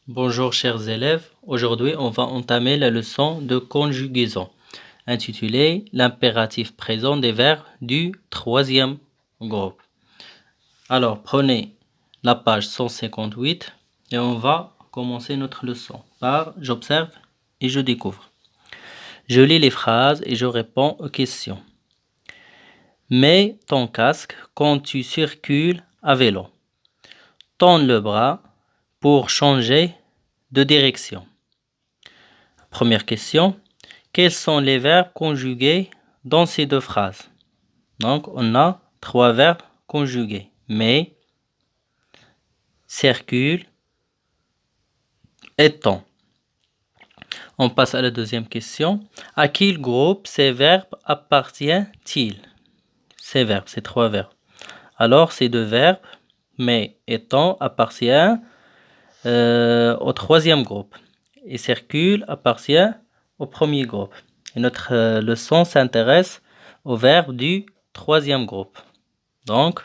Bonjour chers élèves, aujourd'hui on va entamer la leçon de conjugaison intitulée l'impératif présent des verbes du troisième groupe. Alors prenez la page 158 et on va commencer notre leçon par j'observe et je découvre. Je lis les phrases et je réponds aux questions. Mets ton casque quand tu circules à vélo. Tends le bras pour changer de direction. Première question. Quels sont les verbes conjugués dans ces deux phrases? Donc, on a trois verbes conjugués. Mais, circule et tend. On passe à la deuxième question. À quel groupe ces verbes appartiennent-ils? Ces verbes, ces trois verbes. Alors, ces deux verbes, mais et tend, appartiennent au troisième groupe. Et circule appartient au premier groupe. Et notre leçon s'intéresse au verbe du troisième groupe. Donc,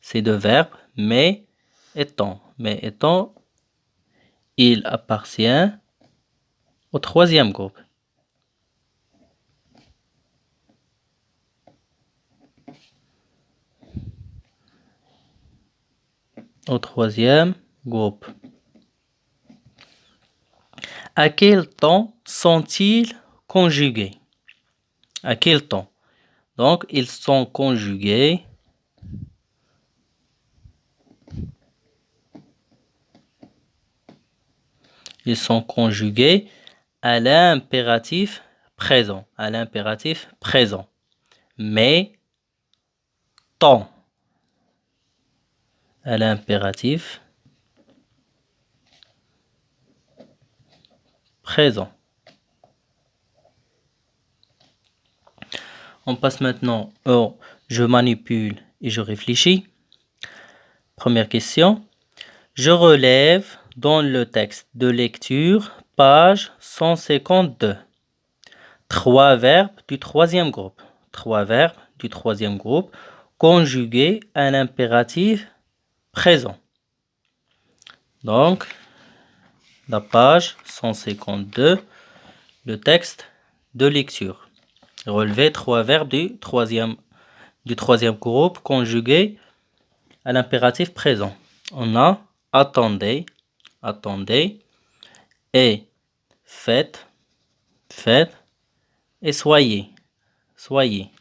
ces deux verbes, mais et tend. Mais et tend, il appartient au troisième groupe. Au troisième groupe. À quel temps sont-ils conjugués? À quel temps? Donc, ils sont conjugués à l'impératif présent. À l'impératif présent. Mais, temps. À l'impératif présent. On passe maintenant au je manipule et je réfléchis. Première question. Je relève dans le texte de lecture, page 152. Trois verbes du troisième groupe. Trois verbes du troisième groupe conjugués à l'impératif présent. Donc, la page 152, le texte de lecture. Relever trois verbes du troisième groupe conjugués à l'impératif présent. On a attendez, attendez, et faites, faites, et soyez, soyez.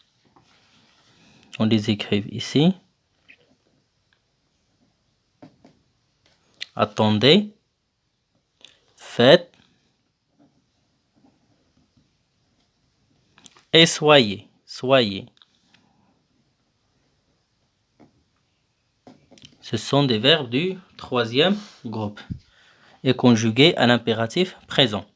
On les écrit ici. Attendez, faites, et soyez, soyez. Ce sont des verbes du troisième groupe et conjugués à l'impératif présent.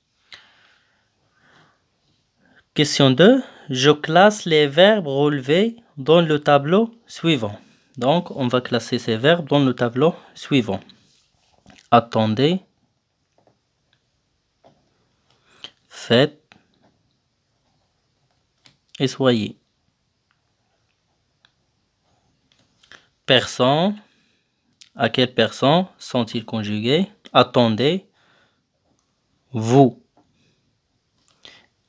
Question 2. Je classe les verbes relevés dans le tableau suivant. Donc, on va classer ces verbes dans le tableau suivant. Attendez, faites et soyez. Personne. À quelle personne sont-ils conjugués? Attendez, vous.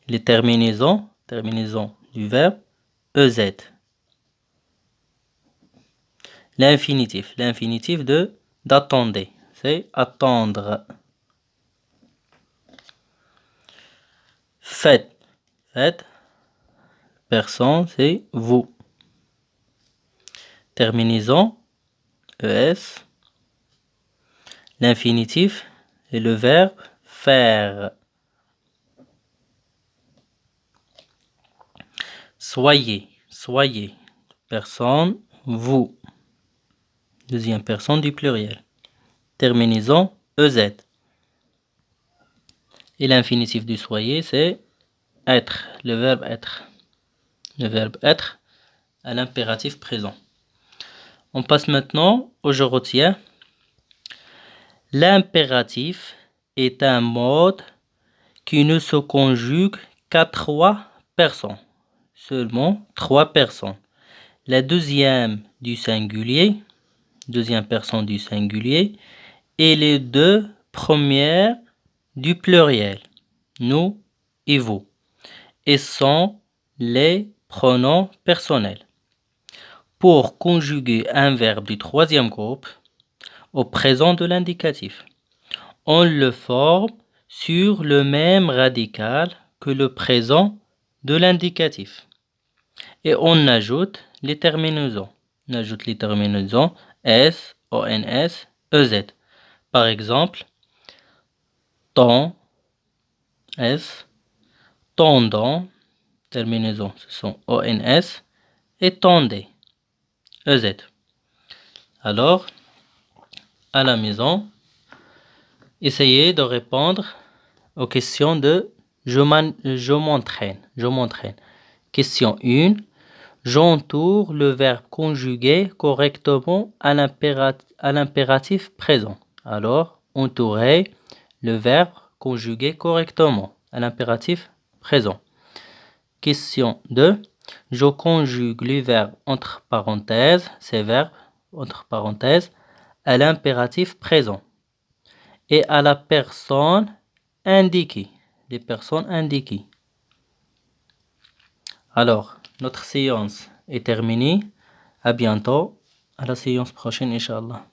Les terminaisons du verbe EZ. L'infinitif d'attendez, c'est attendre. Faites, personne, c'est vous. Terminaison ES. L'infinitif est le verbe faire. Soyez, personne, vous. Deuxième personne du pluriel. Terminaison EZ. Et l'infinitif du soyez, c'est être, le verbe être. Le verbe être à l'impératif présent. On passe maintenant au je retiens. L'impératif est un mode qui ne se conjugue qu'à trois personnes. Seulement trois personnes. La deuxième personne du singulier et les deux première du pluriel, nous et vous, et sont les pronoms personnels. Pour conjuguer un verbe du troisième groupe au présent de l'indicatif, on le forme sur le même radical que le présent de l'indicatif. Et on ajoute les terminaisons. On ajoute les terminaisons S, ONS, EZ. Par exemple, ton, S, tendant, terminaison, ce sont ONS, et tendez, EZ. Alors, à la maison, essayez de répondre aux questions de je m'entraîne. Question 1. J'entoure le verbe conjugué correctement à l'impératif présent. Alors, entourer le verbe conjugué correctement à l'impératif présent. Question 2. Je conjugue les verbes entre parenthèses, ces verbes entre parenthèses, à l'impératif présent et à la personne indiquée. Les personnes indiquées. Alors, notre séance est terminée. À bientôt. À la séance prochaine, Inch'Allah.